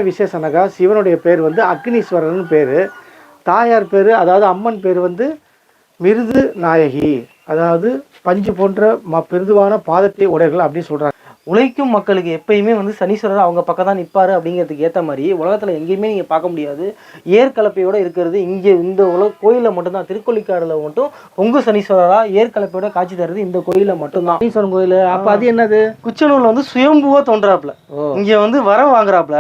விசேஷனாக்கா சிவனுடைய பேர் வந்து அக்னீஸ்வரர்னு பேர். தாயார் பேர் அதாவது அம்மன் பேர் வந்து மிருது நாயகி, அதாவது பஞ்சு போன்ற மிருதுவான பாதத்தை உடையர்கள் அப்படின்னு சொல்கிறாங்க. உழைக்கும் மக்களுக்கு எப்பயுமே வந்து சனீஸ்வரர் அவங்க பக்கம் தான் நிற்பார் அப்படிங்கிறதுக்கு ஏற்ற மாதிரி உலகத்தில் எங்கேயுமே நீங்கள் பார்க்க முடியாது. ஏற்கலப்பையோடு இருக்கிறது இங்கே இந்த கோயிலில் மட்டும்தான். திருக்கொள்ளிக்காடில் மட்டும் பொங்கு சனீஸ்வரராக ஏற்கலப்பையோட காட்சி தருது இந்த கோயிலில் மட்டும்தான். சனீஸ்வரன் கோயில். அப்போ அது என்னது? குச்சனூரில் வந்து சுயம்புவாக தோன்றாப்புல, இங்கே வந்து வரம் வாங்குறாப்புல.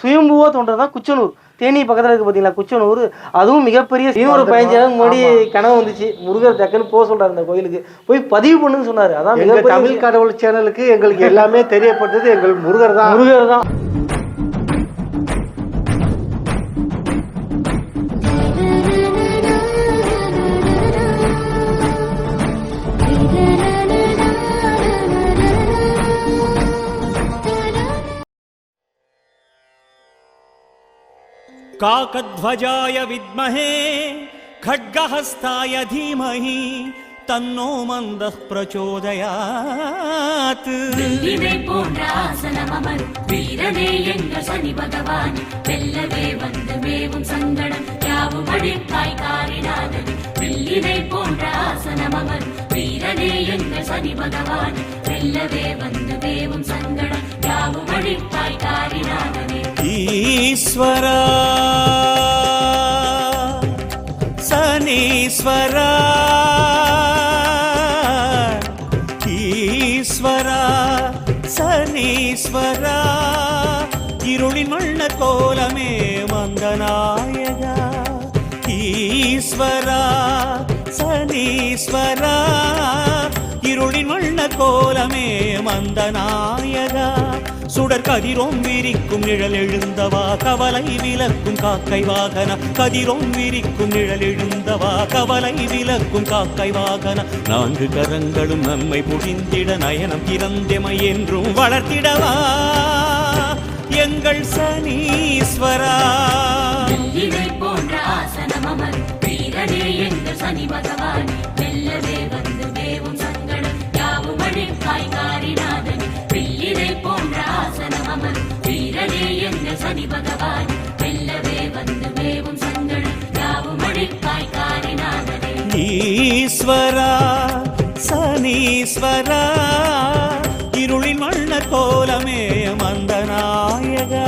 சுயம்புவாக தோன்றதான் குச்சனூர். தேனி பக்கத்தில் இருக்குது பார்த்தீங்களா குச்சனூர். அதுவும் மிகப்பெரிய ஒரு 15 ஆண்டு முன்னாடி கனவு வந்துச்சு. முருகர் டக்குன்னு போக சொல்கிறார் இந்த கோயிலுக்கு, போய் பதிவு பண்ணுன்னு சொன்னார். அதான் எங்கள் தமிழ் கடவுள் சேனலுக்கு எங்களுக்கு எல்லாமே தெரியப்பட்டது எங்கள் முருகர் தான். முருகர் தான். काकध्वजाय विद्महे खड्गहस्ताय धीमहि तन्नो मन्दः प्रचोदयात्. வெள்ளினை போன்ற ஆசனம் அமர் வீரனே எங்கள் சனி பகவான், வெல்லவே வந்து மேவும் சங்கடம் யாவும் அழிப்பாய் காரிடாதது. வெள்ளினை போன்ற ஆசனம் அமர் வீரனே எங்கள் சனி பகவான், வெல்லவே வந்து மேவும் சங்கடம் யாவும் அழிப்பாய் காரிடாதது. ஈஸ்வரா சனீஸ்வரா ஈஸ்வரா சனீஸ்வரா இருளின் வண்ண கோலமே மந்தநாயகா. ஈஸ்வரா சனீஸ்வரா இருளின் வண்ண கோலமே மந்தநாயகா. சுடர் கதிரோம் விரிக்கும் நிழல் எழுந்தவா, கவலை விலக்கும் காக்கை வாகன. கதிரோம் விரிக்கும் நிழல் எழுந்தவா, கவலை விலக்கும் காக்கை வாகன. 4 கரங்களும் நன்மை புரிந்திட நயனம் திறந்தெமை என்றும் வளர்த்திடவா எங்கள் சனீஸ்வரா. போன்ற ஆசனம் அமர் வீரனே எங்கள் சனி பகவான், வெல்லவே வந்து மேவும் சங்கடம் யாவும் அழிப்பாய் காரிநாதன். வெள்ளினை போன்ற ஆசனம் அமர் வீரனே எங்கள் சனி பகவான், வெல்லவே வந்து மேவும் சங்கடம் யாவும் அழிப்பாய் காரிநாதனே. ஈஸ்வரா சனீஸ்வரா இருளின் வண்ண கோலமே மந்தநாயகா.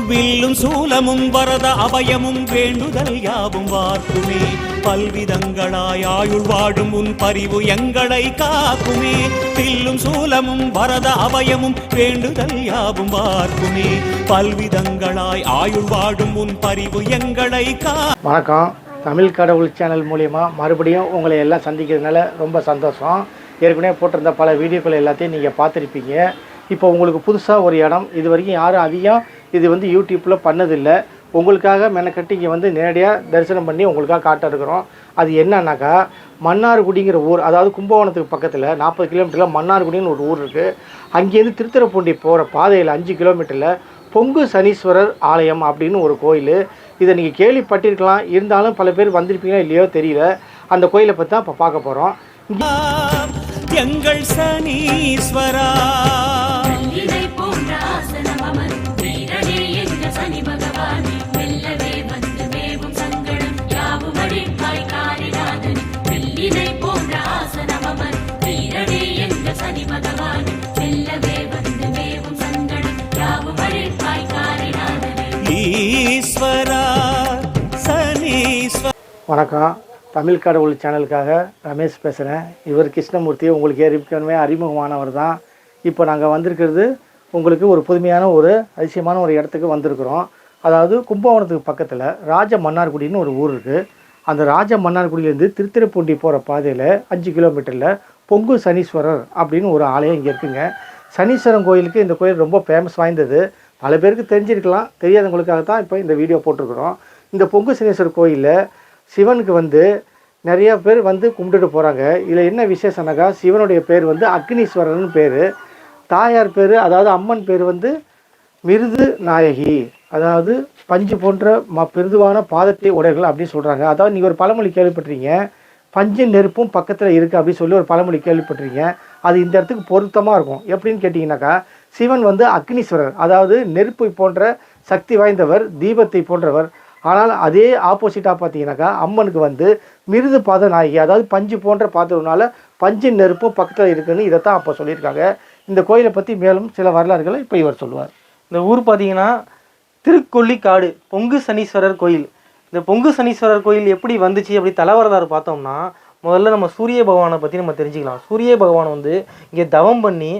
வில்லும் சூலமும் வரத அபயமும் வேண்டுதல் யாவும் வார்க்குமே. பல்விதங்களாய் ஆயுள் வாழும் உன் பரிவு எங்களை காக்குமே. வில்லும் சூலமும் வரத அபயமும் வேண்டுதல் யாவும் வார்க்குமே. பல்விதங்களாய் ஆயுள் வாழும் உன் பரிவு எங்களை வணக்கம். தமிழ் கடவுள் சேனல் மூலிமா மறுபடியும் உங்களை எல்லாம் சந்திக்கிறதுனால ரொம்ப சந்தோஷம். ஏற்கனவே போட்டிருந்த பல வீடியோக்கள் எல்லாத்தையும் நீங்கள் பார்த்துருப்பீங்க. இப்போ உங்களுக்கு புதுசாக ஒரு இடம், இது வரைக்கும் யாரும் அதிகம் இது வந்து யூடியூப்பில் பண்ணதில்லை. உங்களுக்காக மெனக்கட்டி இங்கே வந்து நேரடியாக தரிசனம் பண்ணி உங்களுக்காக காட்ட இருக்கிறோம். அது என்னன்னாக்கா மன்னார்குடிங்கிற ஊர், அதாவது கும்பகோணத்துக்கு பக்கத்தில் 40 கிலோமீட்டரில் மன்னார்குடின்னு ஒரு ஊர் இருக்குது. அங்கேருந்து திருத்துறைப்பூண்டி போகிற பாதையில் 5 கிலோமீட்டரில் பொங்கு சனீஸ்வரர் ஆலயம் அப்படின்னு ஒரு கோயில். இதை நீங்கள் கேள்விப்பட்டிருக்கலாம், இருந்தாலும் பல பேர் வந்திருப்பீங்களா இல்லையோ தெரியல. அந்த கோயிலை பற்றி தான் இப்போ பார்க்க போகிறோம். எங்கள் சனீஸ்வரா சனி பகவான், வெல்லவே வந்து மேவும் சங்கடம் யாவும் அழிப்பாய் காரிநாதன். வெள்ளினை போன்ற ஆசனம் அமர் வீரனே எங்கள் சனி பகவான், வெல்லவே வந்து மேவும் சங்கடம் யாவும் அழிப்பாய் காரிநாதனே. ஈஸ்வரா சனீஸ்வரா. வணக்கம். தமிழ் கடவுள் சேனலுக்காக ரமேஷ் பேசுகிறேன். இவர் கிருஷ்ணமூர்த்தி, உங்களுக்கு ஏற்கனவே அறிமுகமானவர் தான். இப்போ நாங்கள் வந்திருக்கிறது உங்களுக்கு ஒரு புதுமையான ஒரு அதிசயமான ஒரு இடத்துக்கு வந்திருக்கிறோம். அதாவது கும்பகோணத்துக்கு பக்கத்தில் ராஜ மன்னார்குடின்னு ஒரு ஊர் இருக்குது. அந்த ராஜ மன்னார்குடியிலேருந்து திருத்துறைப்பூண்டி போகிற பாதையில் 5 கிலோமீட்டரில் பொங்கு சனீஸ்வரர் அப்படின்னு ஒரு ஆலயம் இங்கே இருக்குங்க. சனீஸ்வரன் கோயிலுக்கு இந்த கோயில் ரொம்ப ஃபேமஸ் வாய்ந்தது. பல பேருக்கு தெரிஞ்சிருக்கலாம், தெரியாதவங்களுக்காக தான் இப்போ இந்த வீடியோ போட்டிருக்கிறோம். இந்த பொங்கு சனீஸ்வரர் கோயிலில் சிவனுக்கு வந்து நிறைய பேர் வந்து கும்பிட்டுட்டு போகிறாங்க. இதில் என்ன விசேஷம்னாக்கா, சிவனுடைய பேர் வந்து அக்னீஸ்வரர்னு பேர், தாயார் பேர் அதாவது அம்மன் பேர் வந்து மிருது நாயகி, அதாவது பஞ்சு போன்ற மிருதுவான பாதத்தை உடையர்கள் அப்படின்னு சொல்கிறாங்க. அதாவது நீங்கள் ஒரு பழமொழி கேள்விப்பட்டிருக்கீங்க, பஞ்சு நெருப்பும் பக்கத்தில் இருக்குது அப்படின்னு சொல்லி ஒரு பழமொழி கேள்விப்பட்டிருக்கீங்க. அது இந்த இடத்துக்கு பொருத்தமாக இருக்கும். எப்படின்னு கேட்டிங்கனாக்கா, சிவன் வந்து அக்னீஸ்வரர், அதாவது நெருப்பை போன்ற சக்தி வாய்ந்தவர், தீபத்தை போன்றவர். ஆனால் அதே ஆப்போசிட்டாக பார்த்தீங்கன்னாக்கா அம்மனுக்கு வந்து மிருது பாத நாயகி, அதாவது பஞ்சு போன்ற பாத்திரம்னால பஞ்சு நெருப்பும் பக்கத்தில் இருக்குன்னு இதைத்தான் அப்போ சொல்லியிருக்காங்க. இந்த கோயிலை பற்றி மேலும் சில வரலாறுகளை இப்போ இவர் சொல்லுவார். இந்த ஊர் பார்த்தீங்கன்னா திருக்கொள்ளிக்காடு பொங்கு சனீஸ்வரர் கோயில். இந்த பொங்கு சனீஸ்வரர் கோயில் எப்படி வந்துச்சு அப்படி தலைவரலாறு பார்த்தோம்னா, முதல்ல நம்ம சூரிய பகவானை பற்றி நம்ம தெரிஞ்சுக்கலாம். சூரிய பகவான் வந்து இங்கே தவம் பண்ணி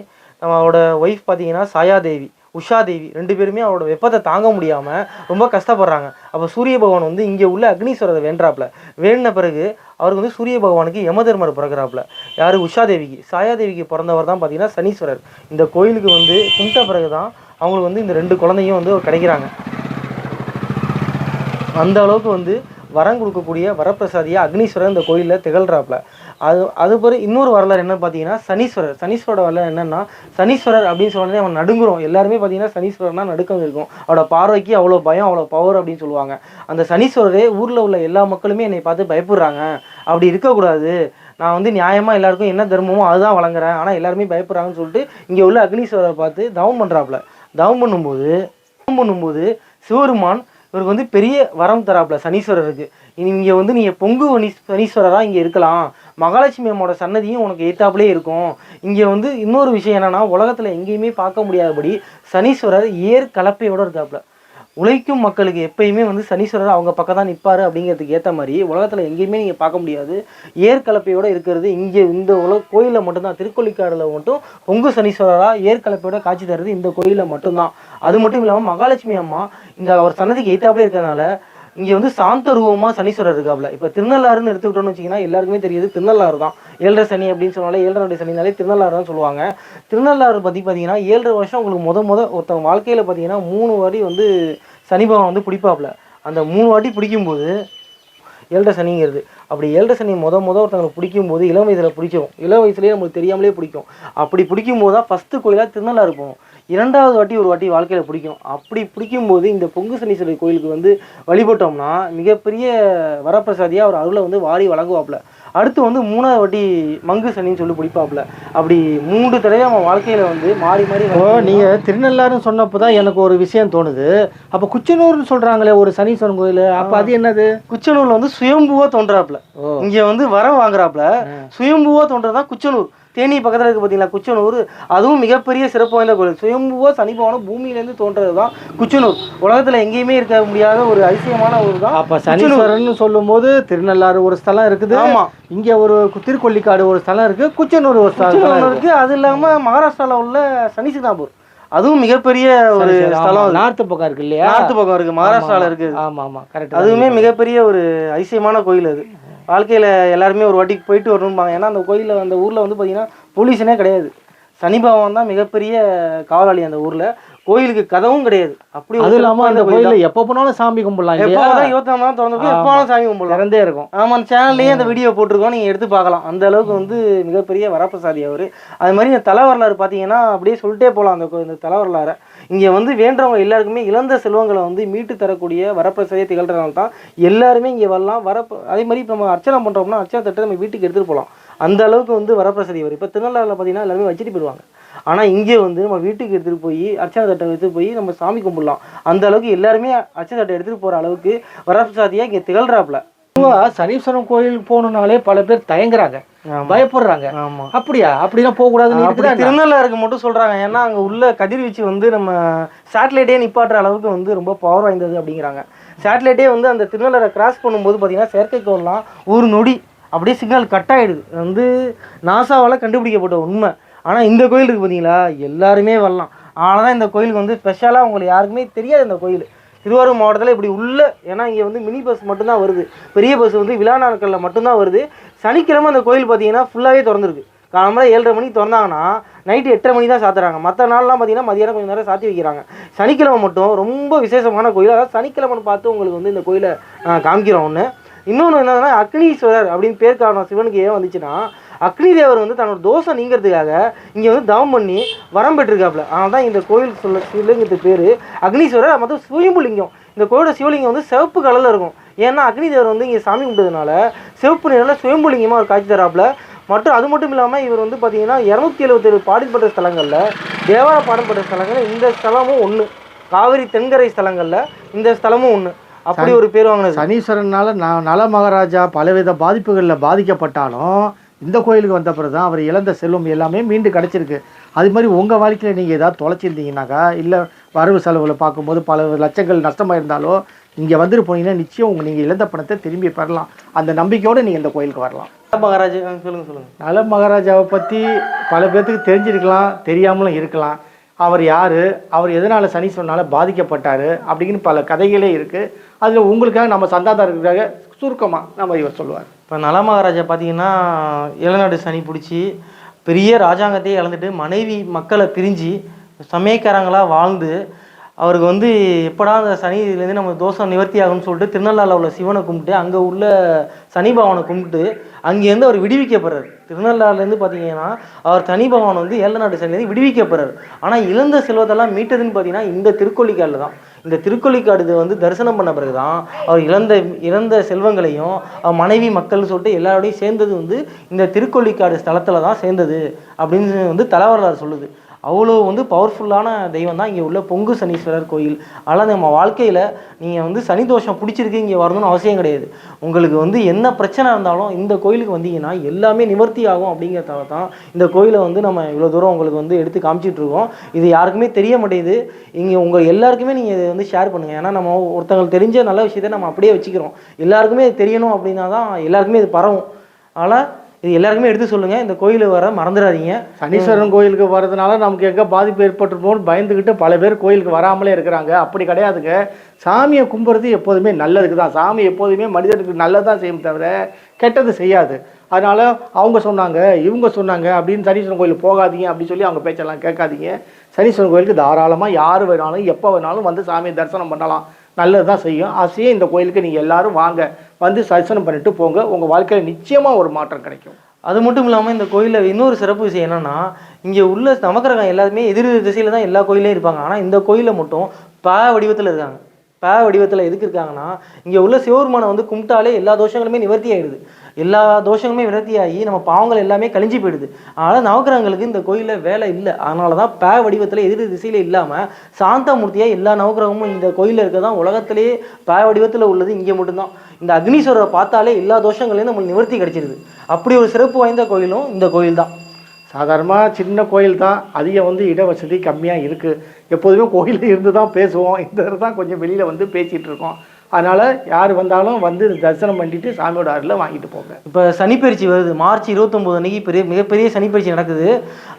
நம்மளோட ஒய்ஃப் பார்த்தீங்கன்னா சாயாதேவி, உஷாதேவி 2 பேருமே அவரோட வெப்பத்தை தாங்க முடியாமல் ரொம்ப கஷ்டப்படுறாங்க. அப்போ சூரிய பகவான் வந்து இங்கே உள்ள அக்னீஸ்வரரை வேண்டாப்புல. வேண்டின பிறகு அவருக்கு வந்து சூரிய பகவானுக்கு யமதர்மர் பிறகுறாப்புல. யார்? உஷாதேவிக்கு. சாயாதேவிக்கு பிறந்தவர் தான் பார்த்தீங்கன்னா சனீஸ்வரர். இந்த கோயிலுக்கு வந்து கும்பிட்ட பிறகு தான் அவங்களுக்கு வந்து இந்த 2 குழந்தையும் வந்து கிடைக்கிறாங்க. அந்த அளவுக்கு வந்து வரம் கொடுக்கக்கூடிய வரப்பிரசாதியாக அக்னீஸ்வரர் இந்த கோயிலில் திகழ்கிறாப்புல. அது பிறகு இன்னொரு வரலாறு என்ன பார்த்தீங்கன்னா சனீஸ்வரர். சனீஸ்வரோட வரலாறு என்னென்னா, சனீஸ்வரர் அப்படின்னு சொன்னதே அவன் நடுங்குறோம். எல்லாருமே பார்த்தீங்கன்னா சனீஸ்வரர்னா நடுக்கம் இருக்கும். அவரோட பார்வைக்கு அவ்வளோ பயம், அவ்வளோ பவர் அப்படின்னு சொல்லுவாங்க. அந்த சனீஸ்வரரே ஊரில் உள்ள எல்லா மக்களுமே என்னை பார்த்து பயப்படுறாங்க, அப்படி இருக்கக்கூடாது, நான் வந்து நியாயமாக எல்லாருக்கும் என்ன தர்மமோ அதுதான் வழங்குறேன், ஆனால் எல்லாருமே பயப்படுறாங்கன்னு சொல்லிட்டு இங்கே உள்ள அக்னீஸ்வரரை பார்த்து தவம் பண்ணுறாப்புல. தவம் பண்ணும்போது சிவருமான் இவருக்கு வந்து பெரிய வரம் தராப்புல சனீஸ்வரருக்கு. இங்கே வந்து நீங்கள் பொங்கு சனீஸ்வரராக இங்கே இருக்கலாம், மகாலட்சுமி அம்மோட சன்னதியும் உனக்கு ஏற்றாப்புலே இருக்கும். இங்கே வந்து இன்னொரு விஷயம் என்னென்னா, உலகத்தில் எங்கேயுமே பார்க்க முடியாதபடி சனீஸ்வரர் ஏர் கலப்பையோடு இருக்காப்புல. உழைக்கும் மக்களுக்கு எப்பயுமே வந்து சனீஸ்வரர் அவங்க பக்கம் தான் நிற்பார் அப்படிங்கிறதுக்கு ஏற்ற மாதிரி உலகத்தில் எங்கேயுமே நீங்கள் பார்க்க முடியாது. ஏற்கலப்பையோடு இருக்கிறது இங்கே இந்த கோயிலில் மட்டும்தான். திருக்கொள்ளிக்காடில் மட்டும் பொங்கு சனீஸ்வரராக ஏற்கலப்பையோட காட்சி தருது இந்த கோயிலில் மட்டும்தான். அது மட்டும் இல்லாமல் மகாலட்சுமி அம்மா இந்த அவர் சன்னதிக்கு ஏற்றாப்புலே இருக்கிறதுனால இங்கே வந்து சாந்த ரூபமாக சனீஸ்வரர் இருக்காப்புல. இப்போ திருநள்ளாறுன்னு எடுத்துக்கிட்டோன்னு வச்சிங்கன்னா எல்லாருக்குமே தெரியுது திருநள்ளாறு தான். 7.5 சனி அப்படின்னு சொன்னாலே 7.5 சனினாலே திருநள்ளாறு தான் சொல்லுவாங்க. திருநள்ளாறு பற்றி பார்த்தீங்கன்னா 7.5 வருஷம் உங்களுக்கு ஒருத்தவங்க வாழ்க்கையில் பார்த்தீங்கன்னா 3 வாட்டி வந்து சனி பகவான் வந்து பிடிப்பாப்புல. அந்த 3 வாட்டி பிடிக்கும்போது 7.5 சனிங்கிறது. அப்படி 7.5 சனி ஒருத்தவங்களுக்கு பிடிக்கும்போது இளம் வயசில் பிடிக்கும். இளம் வயசுலேயே நம்மளுக்கு தெரியாமலே பிடிக்கும். அப்படி பிடிக்கும்போது தான் ஃபஸ்ட்டு கோயிலாக திருநள்ளாறு போகும். 2வது வாட்டி ஒரு வாட்டி வாழ்க்கையில் பிடிக்கும். அப்படி பிடிக்கும்போது இந்த பொங்கு சனீஸ்வரர் கோயிலுக்கு வந்து வழிபட்டோம்னா மிகப்பெரிய வரப்பிரசாதியாக அவர் அருளை வந்து வாரி வழங்குவாப்புல. அடுத்து வந்து 3வது வாட்டி மங்கு சனின்னு சொல்லி பிடிப்பாப்புல. அப்படி 3 தடவை அவன் வாழ்க்கையில் வந்து மாறி நீங்கள் திருநள்ளாறுன்னு சொன்னப்போ தான் எனக்கு ஒரு விஷயம் தோணுது. அப்போ குச்சனூர்னு சொல்கிறாங்களே ஒரு சனீஸ்வரன் கோயில், அப்போ அது என்னது? குச்சனூரில் வந்து சுயம்புவாக தோன்றாப்புல. இங்கே வந்து வரம் வாங்குறாப்புல. சுயம்புவாக தோன்றதான் குச்சனூர். தேனி பக்கத்தில் இருக்குது பார்த்தீங்களா குச்சனூர், அதுவும் மிகப்பெரிய சிறப்பு வாய்ந்த கோயில். சுயம்புவா சனி பகவானும் பூமியிலேருந்து தோன்றது தான் குச்சனூர். உலகத்தில் எங்கேயுமே இருக்க முடியாத ஒரு அதிசயமான ஊர் தான். அப்போ சனீஸ்வரன் சொல்லும் போது திருநள்ளாறு ஒரு ஸ்தலம் இருக்குது. ஆமாம், இங்கே ஒரு திருக்கொள்ளிக்காடு ஒரு ஸ்தலம் இருக்குது, குச்சனூர் ஒரு ஸ்தலம் இருக்குது. அது இல்லாமல் மகாராஷ்டிராவில் உள்ள சனிசிங்னாபூர், அதுவும் மிகப்பெரிய ஒரு ஸ்தலம். நார்த்து பக்கம் இருக்கு இல்லையா? நார்த்து பக்கம் இருக்குது, மகாராஷ்டிராவில் இருக்குது. ஆமாம் ஆமாம் கரெக்ட். அதுவுமே மிகப்பெரிய ஒரு அதிசயமான கோயில். அது வாழ்க்கையில் எல்லாருமே ஒரு வாட்டிக்கு போயிட்டு வரணும்பாங்க. ஏன்னா அந்த கோயிலில் அந்த ஊரில் வந்து பார்த்தீங்கன்னா போலீஸனே கிடையாது. சனி பகவான் தான் மிகப்பெரிய காவலாளி அந்த ஊரில். கோயிலுக்கு கதவும் கிடையாது. அப்படி அது இல்லாமல் அந்த கோயிலில் எப்போ போனாலும் சாமி கும்பிடலாம். எப்போ தான் 24 மணி நேரம் திறந்துருக்கும், எப்போ வேணாலும் சாமி கும்பிடலாம், திறந்தே இருக்கும். ஆமாம், அந்த சேனல்லையே அந்த வீடியோ போட்டிருக்கோம், நீங்கள் எடுத்து பார்க்கலாம். அந்த அளவுக்கு வந்து மிகப்பெரிய வரப்பிரசாதி அவர். அது மாதிரி இந்த தலை வரலாறு பார்த்தீங்கன்னா அப்படியே சொல்லிட்டே போகலாம். இந்த தலை வரலாறு இங்கே வந்து வேண்டவங்க எல்லாருக்குமே இழந்த செல்வங்களை வந்து மீட்டு தரக்கூடிய வரப்பிரசாதியை திகழ்கிறனால தான் எல்லாருமே இங்கே வரலாம். அதே மாதிரி இப்போ நம்ம அர்ச்சனை பண்ணுறோம்னா அர்ச்சனை தட்டு நம்ம வீட்டுக்கு எடுத்துகிட்டு போகலாம். அந்த அளவுக்கு வந்து வரப்பிரசாதி வரும். இப்போ திருநள்ளாறில் பார்த்தீங்கன்னா எல்லாருமே வச்சுட்டு போயிடுவாங்க. ஆனால் இங்கே வந்து நம்ம வீட்டுக்கு எடுத்துகிட்டு போய் அர்ச்சனை தட்டை எடுத்துகிட்டு போய் நம்ம சாமி கும்பிடலாம். அந்த அளவுக்கு எல்லாருமே அர்ச்சனை தட்டை எடுத்துகிட்டு போகிற அளவுக்கு வரப்பிரசாதியாக இங்கே திகழ்கிறாப்புல. சனீஸ்வரன் கோயிலுக்கு போகணுன்னாலே பல பேர் தயங்குறாங்க, பயப்படுறாங்க. ஆமாம், அப்படியா? அப்படிலாம் போகக்கூடாதுன்னு திருநள்ளாறுக்கு மட்டும் சொல்கிறாங்க. ஏன்னா அங்கே உள்ள கதிர்வீச்சு வந்து நம்ம சேட்டலைட்டே நிப்பாட்டுற அளவுக்கு வந்து ரொம்ப பவர் வாய்ந்தது அப்படிங்கிறாங்க. சேட்டலைட்டே வந்து அந்த திருநள்ளாறை கிராஸ் பண்ணும்போது பார்த்தீங்கன்னா செயற்கைக்கோள்லாம் ஒரு நொடி அப்படியே சிக்னல் கட் ஆகிடுது. வந்து நாசாவால் கண்டுபிடிக்கப்பட்ட உண்மை. ஆனால் இந்த கோயில் இருக்குது பார்த்தீங்களா, எல்லாருமே வரலாம். ஆனால் தான் இந்த கோயிலுக்கு வந்து ஸ்பெஷலாக உங்களுக்கு யாருக்குமே தெரியாது. இந்த கோயில் திருவாரூர் மாவட்டத்தில் இப்படி உள்ள, ஏன்னா இங்கே வந்து மினி பஸ் மட்டும்தான் வருது, பெரிய பஸ் வந்து விழா நாட்களில் மட்டும்தான் வருது. சனிக்கிழமை அந்த கோயில் பார்த்தீங்கன்னா ஃபுல்லாகவே திறந்துருக்கு. காலம்பரம் 7:30 மணிக்கு திறந்தாங்கன்னா நைட்டு 8:30 மணி தான் சாத்துறாங்க. மற்ற நாள்லாம் பார்த்தீங்கன்னா மதியானம் கொஞ்சம் நேரம் சாத்தி வைக்கிறாங்க. சனிக்கிழமை மட்டும் ரொம்ப விசேஷமான கோயில். அதாவது சனிக்கிழமைன்னு பார்த்து உங்களுக்கு வந்து இந்த கோயிலை காமிக்கிறோம். ஒன்று இன்னொன்று என்னன்னா, அக்னீஸ்வரர் அப்படின்னு பேர் காரணம் சிவனுக்கு ஏன் வந்துச்சுன்னா, அக்னி தேவர் வந்து தன்னோட தோஷம் நீங்கிறதுக்காக இங்கே வந்து தவம் பண்ணி வரம் பெற்றிருக்காப்புல. அதனால தான் இந்த கோயில் சிவலிங்கத்துக்கு பேர் அக்னீஸ்வரர். மற்றும் சுயம்புலிங்கம், இந்த கோயிலோட சிவலிங்கம் வந்து சிவப்பு கலரில் இருக்கும். ஏன்னா அக்னி தேவர் வந்து இங்கே சாமி கும்பிட்டதுனால சிவப்பு நிறத்தில் சுயம்புலிங்கமாக ஒரு காட்சி தராப்புல. மற்றும் அது மட்டும் இல்லாமல் இவர் வந்து பார்த்தீங்கன்னா 277 பாடல்பட்ட ஸ்தலங்களில் தேவார பாடல்பட்ட ஸ்தலங்கள் இந்த ஸ்தலமும் ஒன்று. காவிரி தென்கரை ஸ்தலங்களில் இந்த ஸ்தலமும் ஒன்று. அப்படி ஒரு பேர் வாங்கினது. சனீஸ்வரனால நல மகாராஜா பலவித பாதிப்புகளில் பாதிக்கப்பட்டாலும் இந்த கோயிலுக்கு வந்த பிறகு தான் அவர் இழந்த செல்வம் எல்லாமே மீண்டு கிடச்சிருக்கு. அது மாதிரி உங்கள் வாழ்க்கையில் நீங்கள் ஏதாவது தொலைச்சிருந்தீங்கன்னாக்கா, இல்லை வரவு செலவில் பார்க்கும்போது பல லட்சங்கள் நஷ்டமாக இருந்தாலோ இங்கே வந்துட்டு போனீங்கன்னா நிச்சயம் நீங்கள் இழந்த பணத்தை திரும்பி பெறலாம். அந்த நம்பிக்கையோடு நீங்கள் இந்த கோயிலுக்கு வரலாம். மகாராஜா சொல்லுங்கள். நல மகாராஜாவை பற்றி பல பேர்த்துக்கு தெரிஞ்சிருக்கலாம், தெரியாமலும் இருக்கலாம். அவர் யார், அவர் எதனால் சனீஸ்வரனால் பாதிக்கப்பட்டார் அப்படின்னு பல கதைகளே இருக்குது. அதில் உங்களுக்காக நம்ம சந்தாதாரர்களுக்காக சுருக்கமாக நம்ம இவர் சொல்லுவார். இப்போ நல மகாராஜா பார்த்தீங்கன்னா இளநாடு சனி பிடிச்சி பெரிய ராஜாங்கத்தையே இழந்துட்டு மனைவி மக்களை பிரிஞ்சு சமயக்காரங்களாக வாழ்ந்து அவருக்கு வந்து எப்படா அந்த சனிலேருந்து நம்ம தோஷம் நிவர்த்தி ஆகும்னு சொல்லிட்டு திருநள்ளாறில் உள்ள சிவனை கும்பிட்டு அங்கே உள்ள சனி பகவானை கும்பிட்டு அங்கேருந்து அவர் விடுவிக்கப்படுறார். திருநள்ளாறுலேருந்து பார்த்தீங்கன்னா அவர் சனி பகவான் வந்து ஏழநாடு சனிலேருந்து விடுவிக்கப்படுறார். ஆனால் இழந்த செல்வத்தெல்லாம் மீட்டதுன்னு பார்த்தீங்கன்னா இந்த திருக்கொள்ளிக்காடில் தான். இந்த திருக்கொள்ளிக்காடு வந்து தரிசனம் பண்ண பிறகு தான் அவர் இழந்த செல்வங்களையும் மனைவி மக்கள்னு சொல்லிட்டு எல்லாரோடையும் சேர்ந்தது வந்து இந்த திருக்கொள்ளிக்காடு ஸ்தலத்தில் தான் சேர்ந்தது அப்படின்னு வந்து தலைவரலாறு சொல்லுது. அவ்வளோ வந்து பவர்ஃபுல்லான தெய்வம் தான் இங்கே உள்ள பொங்கு சனீஸ்வரர் கோயில். அதனால் நம்ம வாழ்க்கையில் நீங்கள் வந்து சனி தோஷம் பிடிச்சிருக்கு இங்கே வரணும்னு அவசியம் கிடையாது. உங்களுக்கு வந்து என்ன பிரச்சனை இருந்தாலும் இந்த கோயிலுக்கு வந்தீங்கன்னா எல்லாமே நிவர்த்தி ஆகும். அப்படிங்கிறதால தான் இந்த கோயிலை வந்து நம்ம இவ்வளோ தூரம் உங்களுக்கு வந்து எடுத்து காமிச்சிட்ருக்கோம். இது யாருக்குமே தெரிய மாட்டேங்குது. இங்கே உங்கள் எல்லாருக்குமே நீங்கள் இதை வந்து ஷேர் பண்ணுங்கள். ஏன்னா நம்ம ஒருத்தங்களுக்கு தெரிஞ்ச நல்ல விஷயத்தை நம்ம அப்படியே வச்சுக்கிறோம். எல்லாருக்குமே இது தெரியணும் அப்படின்னா தான் எல்லாருக்குமே இது பரவும். அதனால் இது எல்லாருக்குமே எடுத்து சொல்லுங்கள். இந்த கோயிலுக்கு வர மறந்துடாதீங்க. சனீஸ்வரன் கோயிலுக்கு வர்றதுனால நமக்கு எங்கே பாதிப்பு ஏற்பட்டுருப்போம்னு பயந்துக்கிட்டு பல பேர் கோயிலுக்கு வராமலே இருக்கிறாங்க. அப்படி கிடையாதுங்க. சாமியை கும்பிட்றது எப்போதுமே நல்லதுக்கு தான். சாமி எப்போதுமே மனிதனுக்கு நல்லது தான் செய்யும் தவிர கெட்டது செய்யாது. அதனால் அவங்க சொன்னாங்க இவங்க சொன்னாங்க அப்படின்னு சனீஸ்வரன் கோயிலுக்கு போகாதீங்க அப்படின்னு சொல்லி அவங்க பேச்செல்லாம் கேட்காதீங்க. சனீஸ்வரன் கோயிலுக்கு தாராளமாக யார் வேணாலும் எப்போ வேணாலும் வந்து சாமியை தரிசனம் பண்ணலாம். நல்லது தான் செய்யும். ஆசையே இந்த கோயிலுக்கு நீங்கள் எல்லோரும் வாங்க, வந்து தரிசனம் பண்ணிட்டு போங்க. உங்கள் வாழ்க்கையில் நிச்சயமாக ஒரு மாற்றம் கிடைக்கும். அது மட்டும் இல்லாமல் இந்த கோயிலில் இன்னொரு சிறப்பு விஷயம் என்னென்னா, இங்கே உள்ள நவக்கிரகம் எல்லாருமே எதிர் திசையில் தான் எல்லா கோயிலையும் இருப்பாங்க. ஆனால் இந்த கோயிலில் மட்டும் வடிவத்தில் இருக்காங்க. வடிவத்தில் எதுக்கு இருக்காங்கன்னா, இங்கே உள்ள சிவபெருமானை வந்து கும்பிட்டாலே எல்லா தோஷங்களுமே நிவர்த்தி ஆகிடுது. எல்லா தோஷங்களுமே நிவர்த்தியாகி நம்ம பாவங்கள் எல்லாமே கழிஞ்சு போயிடுது. அதனால் நவக்கிரகங்களுக்கு இந்த கோயிலில் வேலை இல்லை. அதனால தான் வடிவத்தில் எதிர் திசையில் இல்லாமல் சாந்தமூர்த்தியாக எல்லா நவக்கிரகமும் இந்த கோயிலில் இருக்க தான் உலகத்திலேயே வடிவத்தில் உள்ளது இங்கே மட்டும்தான். இந்த அக்னீஸ்வரரை பார்த்தாலே எல்லா தோஷங்களையும் நம்மளுக்கு நிவர்த்தி கிடைச்சிருது. அப்படி ஒரு சிறப்பு வாய்ந்த கோயிலும் இந்த கோயில் தான். சாதாரணமாக சின்ன கோயில் தான், அதிகம் வந்து இட வசதி கம்மியாக இருக்குது. எப்போதுமே கோயிலில் இருந்து தான் பேசுவோம். இந்த தான் கொஞ்சம் வெளியில் வந்து பேசிகிட்டு இருக்கோம். அதனால் யார் வந்தாலும் வந்து தரிசனம் பண்ணிட்டு சாமியோட அருளை வாங்கிட்டு போங்க. இப்போ சனிப்பயிற்சி வருது. மார்ச் 29 அன்னைக்கு மிகப்பெரிய சனிப்பயிற்சி நடக்குது.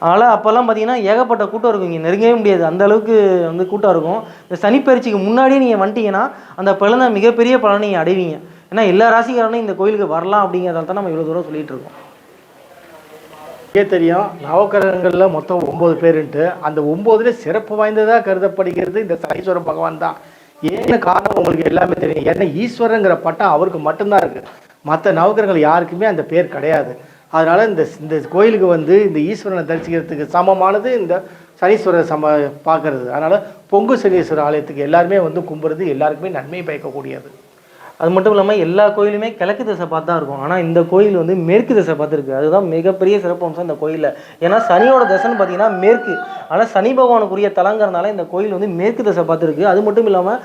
அதனால் அப்போல்லாம் பார்த்தீங்கன்னா ஏகப்பட்ட கூட்டம் இருக்கும். இங்கே நெருங்கவே முடியாது, அந்த அளவுக்கு வந்து கூட்டம் இருக்கும். இந்த சனிப்பயிற்சிக்கு முன்னாடியே நீங்கள் வந்துட்டீங்கன்னா அந்த பலனை மிகப்பெரிய பலனை நீங்கள் அடைவீங்க. ஏன்னா எல்லா ராசிக்காரனும் இந்த கோயிலுக்கு வரலாம் அப்படிங்கிறதால தான் நம்ம இவ்வளோ தூரம் சொல்லிகிட்டு இருக்கோம். தெரியும் நவக்கிரகங்களில் மொத்தம் 9 பேருன்ட்டு. அந்த 9ல சிறப்பு வாய்ந்ததாக கருதப்படுகிறது இந்த சனீஸ்வர பகவான் தான். ஏன்னு காரணம் உங்களுக்கு எல்லாமே தெரியும். ஏன்னா ஈஸ்வரங்கிற பட்டம் அவருக்கு மட்டும்தான் இருக்குது. மற்ற நவக்கிரகங்கள் யாருக்குமே அந்த பேர் கிடையாது. அதனால் இந்த கோயிலுக்கு வந்து இந்த ஈஸ்வரனை தரிசிக்கிறதுக்கு சமமானது இந்த சனீஸ்வரர் பார்க்கறது. அதனால் பொங்கு சனீஸ்வரர் ஆலயத்துக்கு எல்லாருமே வந்து கும்பிட்றது எல்லாருக்குமே நன்மை பயக்கக்கூடியது. அது மட்டும் இல்லாமல் எல்லா கோயிலுமே கிழக்கு திசை பார்த்து தான் இருக்கும். ஆனால் இந்த கோயில் வந்து மேற்கு திசை பார்த்துருக்கு. அதுதான் மிகப்பெரிய சிறப்பு அம்சம் இந்த கோயிலில். ஏன்னா சனியோட திசைன்னு பார்த்தீங்கன்னா மேற்கு. ஆனால் சனி பகவானுக்குரிய தலங்கிறதுனால இந்த கோயில் வந்து மேற்கு திசை பார்த்துருக்கு. அது மட்டும் இல்லாமல்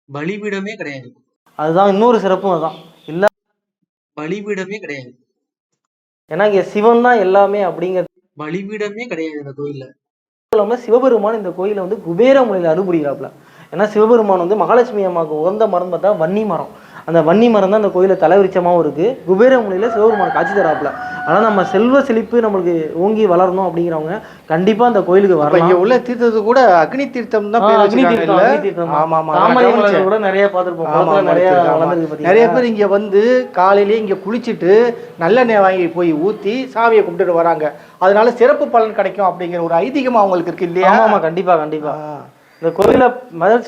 பலிபீடமே கிடையாது. அதுதான் இன்னொரு சிறப்பும். அதுதான் இல்லை, பலிபீடமே கிடையாது. ஏன்னா இங்கே சிவன் தான் எல்லாமே அப்படிங்கிறது. பலிபீடமே கிடையாது இந்த கோயிலில். இல்லாமல் சிவபெருமான் இந்த கோயிலை வந்து குபேர முறையில் அறுபுரிகிறாப்புல. ஏன்னா சிவபெருமான் வந்து மகாலட்சுமி அம்மாவுக்கு உகந்த மரம் பார்த்தா வன்னி மரம். அந்த வன்னி மரம் தான் அந்த கோயிலில் தலைவிரிச்சமாகவும் இருக்குது. குபேரமுனியில் சிவபெருமான் காட்சி தராப்புல. ஆனால் நம்ம செல்வ செழிப்பு நம்மளுக்கு ஓங்கி வளரணும் அப்படிங்கிறவங்க கண்டிப்பாக அந்த கோயிலுக்கு வரலாம். இங்கே உள்ள தீர்த்தது கூட அக்னி தீர்த்தம் தான் பேர் அக்னி வச்சிருக்காங்க. தீர்த்தம், அக்னி தீர்த்தம். ஆமா ஆமா தாமரை மலர் கூட நிறைய பார்த்துருப்போம். குளத்துல நிறைய வளர்ந்துருக்கு பார்த்தீங்கன்னா. நிறைய பேர் இங்க வந்து காலையிலேயே இங்க குளிச்சுட்டு நல்லெண்ணெய் வாங்கி போய் ஊத்தி சாமியை கும்பிட்டுட்டு வராங்க. அதனால சிறப்பு பலன் கிடைக்கும் அப்படிங்கிற ஒரு ஐதீகம் அவங்களுக்கு இருக்கு இல்லையா? ஆமா கண்டிப்பா கண்டிப்பா. இந்த கோயிலை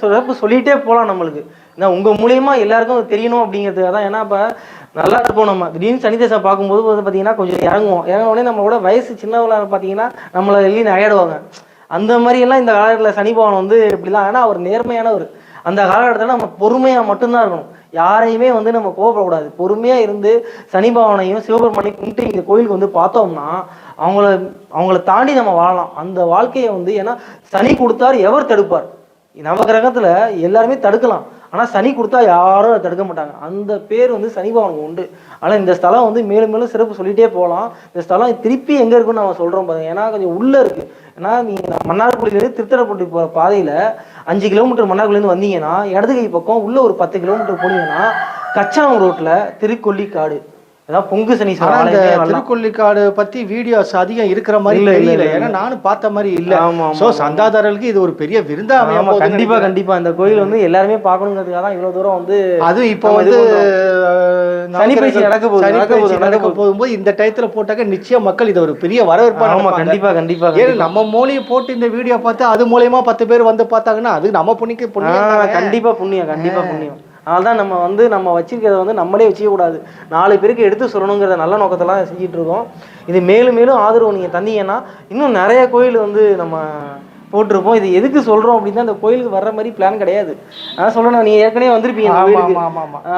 சிறப்பு சொல்லிட்டே போகலாம் நம்மளுக்கு. ஏன்னா உங்க மூலியமா எல்லாருக்கும் தெரியணும் அப்படிங்கிறதுக்காக தான். ஏன்னா இப்போ நல்லா இருப்போம் நம்ம திடீர்னு சனி தசை பார்க்கும்போது வந்து பார்த்தீங்கன்னா கொஞ்சம் இறங்குனோடனே நம்மளோட வயசு சின்னவளாக பார்த்தீங்கன்னா நம்மளை எள்ளி நகையாடுவாங்க. அந்த மாதிரியெல்லாம் இந்த காலகட்டத்தில் சனி பகவான் வந்து இப்படிலாம். ஏன்னா அவர் நேர்மையானவர். அந்த காலகட்டத்தில் நம்ம பொறுமையாக மட்டும்தான் இருக்கணும். யாரையுமே வந்து நம்ம கோவப்படக்கூடாது. பொறுமையாக இருந்து சனி பகவானையும் சிவபெருமானையும் கும்பிட்டு இந்த கோயிலுக்கு வந்து பார்த்தோம்னா அவங்கள தாண்டி நம்ம வாழலாம். அந்த வாழ்க்கையை வந்து ஏன்னா சனி கொடுத்தார் எவர் தடுப்பார்? நவ கிரகத்தில் எல்லாருமே தடுக்கலாம். ஆனால் சனி கொடுத்தா யாரும் அதை தடுக்க மாட்டாங்க. அந்த பேர் வந்து சனி பகவானுக்கு உண்டு. ஆனால் இந்த ஸ்தலம் வந்து மேலும் மேலும் சிறப்பு சொல்லிகிட்டே போகலாம். இந்த ஸ்தலம் திருப்பி எங்கே இருக்குன்னு நம்ம சொல்கிறோம் பாருங்க. ஏன்னா கொஞ்சம் உள்ளே இருக்குது. ஏன்னா நீங்கள் மன்னார்குடியிலேருந்து திருத்தரப்பட்டி போகிற பாதையில் 5 கிலோமீட்டர் மன்னார்குடியிலேருந்து வந்தீங்கன்னா இடது கை பக்கம் உள்ளே ஒரு 10 கிலோமீட்டர் போனீங்கன்னா கச்சாம் ரோட்டில் திருக்கொல்லிக்காடு, அதான் பொங்கு சனீஸ்வரர். திருக்கொல்லிக்காடு பத்தி வீடியோஸ் அதிகம் இருக்கிற மாதிரி தெரியல. ஏன்னா நானும் பார்த்த மாதிரி இல்ல. சோ சந்தாதாரர்களுக்கு இது ஒரு பெரிய விருந்தா அமையும். கண்டிப்பா கண்டிப்பா இந்த கோயில் வந்து எல்லாருமே பார்க்கணுங்கிறதுக்காக தான் இவ்வளவு தூரம் வந்து. அது இப்போ வந்து சனி பயிற்சி நடக்க போகும்போது இந்த டயத்துல போட்டாக்க நிச்சயம் மக்கள் இதை ஒரு பெரிய வரவேற்பாங்க. கண்டிப்பா கண்டிப்பா. ஏன்னா நம்ம மூலையை போட்டு இந்த வீடியோ பார்த்து அது மூலயமா 10 பேர் வந்து பார்த்தாங்கன்னா அது நம்ம புண்ணிக்கு புண்ணியம். கண்டிப்பா புண்ணியம், கண்டிப்பா புண்ணியம். அதனால்தான் நம்ம வச்சிருக்கிறத வந்து நம்மளே வச்சுக்கக்கூடாது, 4 பேருக்கு எடுத்து சொல்லணுங்கிற நல்ல நோக்கத்தெல்லாம் செஞ்சுட்டு இருக்கோம். இது மேலும் மேலும் ஆதரவு நீங்கள் தந்தீங்கன்னா இன்னும் நிறைய கோயில் வந்து நம்ம போட்டிருப்போம். இது எதுக்கு சொல்கிறோம் அப்படின்னா அந்த கோயிலுக்கு வர்ற மாதிரி பிளான் கிடையாது. நான் சொல்லணும், நீங்கள் ஏற்கனவே வந்திருப்பீங்க.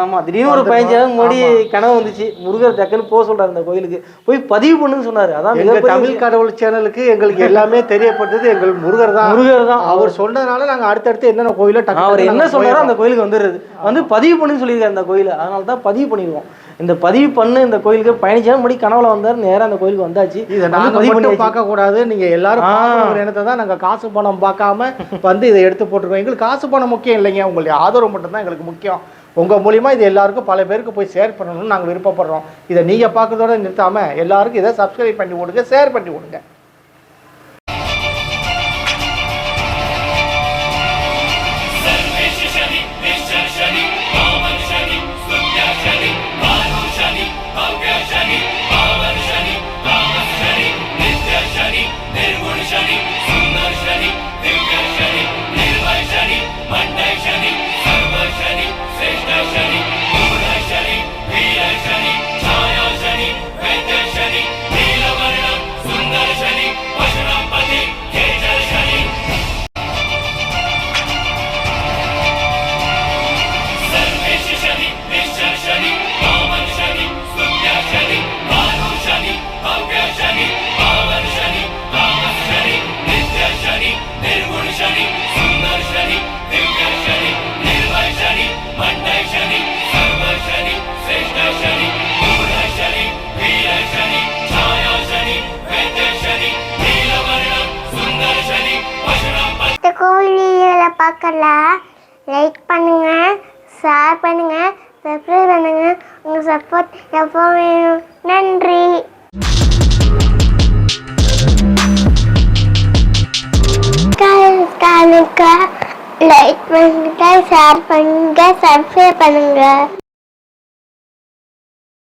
ஆமாம், திடீர்னு ஒரு 15 நாள் முன்னாடி கனவு வந்துச்சு. முருகர் டக்குன்னு போக சொல்கிறார் இந்த கோயிலுக்கு, போய் பதிவு பண்ணுன்னு சொன்னார். அதான் எங்கள் தமிழ் கடவுள் சேனலுக்கு எங்களுக்கு எல்லாமே தெரியப்பட்டது எங்கள் முருகர் தான். அவர் சொன்னதுனால நாங்கள் அடுத்தடுத்து என்னென்ன கோயிலோ அவர் என்ன சொன்னாரோ அந்த கோயிலுக்கு வந்துடுறது. வந்து பதிவு பண்ணுன்னு சொல்லியிருக்காரு அந்த கோயில். அதனால தான் பதிவு பண்ணிடுவோம். இந்த பதிவு பண்ணு இந்த கோயிலுக்கு 15 நாள் முன்னாடி கனவுல வந்தார். நேராக அந்த கோயிலுக்கு வந்தாச்சு. இதை நாங்கள் பதிவு பண்ணி பார்க்கக்கூடாது, நீங்கள் எல்லாரும் எண்ணத்தை தான் நாங்கள் காசு பணம் பார்க்காம வந்து இதை எடுத்து போட்டுருக்கோம். எங்களுக்கு காசு பணம் முக்கியம் இல்லைங்க, உங்களுடைய ஆதரவு மட்டும்தான் எங்களுக்கு முக்கியம். உங்கள் மூலிமா இது எல்லாருக்கும் பல பேருக்கு போய் ஷேர் பண்ணணும்னு நாங்கள் விருப்பப்படுறோம். இதை நீங்கள் பார்க்கறதோட நிறுத்தாமல் எல்லாருக்கும் இதை சப்ஸ்கிரைப் பண்ணி விடுங்க, ஷேர் பண்ணி விடுங்க. கோயிலை பார்க்கலாம், லைக் பண்ணுங்க, ஷேர் பண்ணுங்க, சப்ஸ்கிரைப் பண்ணுங்க. உங்கள் சப்போர்ட் எப்போ வேணும். நன்றி. லைக் பண்ணுங்க, ஷேர் பண்ணுங்க, சப்ஸ்கிரைப் பண்ணுங்க.